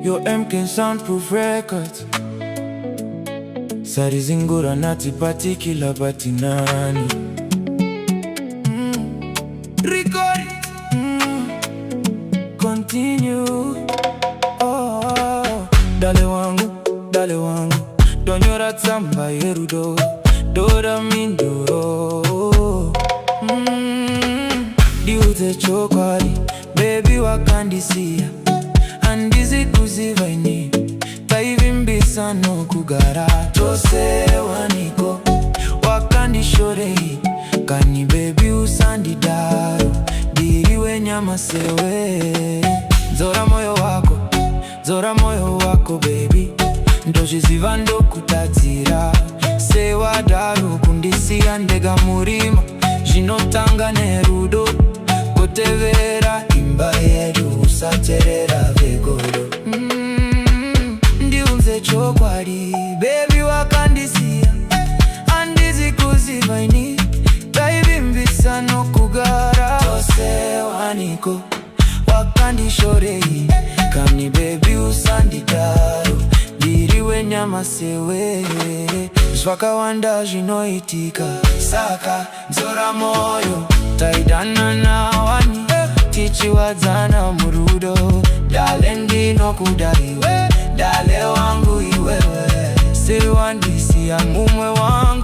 Your MK soundproof records. Sari zingura nati patikila batinani. Record it. Continue. Oh, dale wangu, donyora tsamba yerudo, dora mindoro. Diuze chokwari, baby wakandisia, andizi kuzivaini, taivimbisa no kugara. Tose waniko, wakandishorei, kani baby usandidaro, diriwe nyamasewe. Zora moyo wako baby, ndojiziva ndo kutadzira. Sewa daru kundisia ndega murima, jinotanga nerudo, kotevera imba yedu usaterera vegoro. Ndiunze chokwari, baby wakandisia, andizi kuzivaini, taivimbisa no kugara. Tose waniko, wakandishorei, kani baby usandidaro, diriwe nyamasewe. Zvakawanda zvinoitika, saka nzora moyo, taidana nawani, tichiwadzana murudo. Dale ndinokudaiwe, dale wangu iwewe, siri wandisiya mumwe wangu.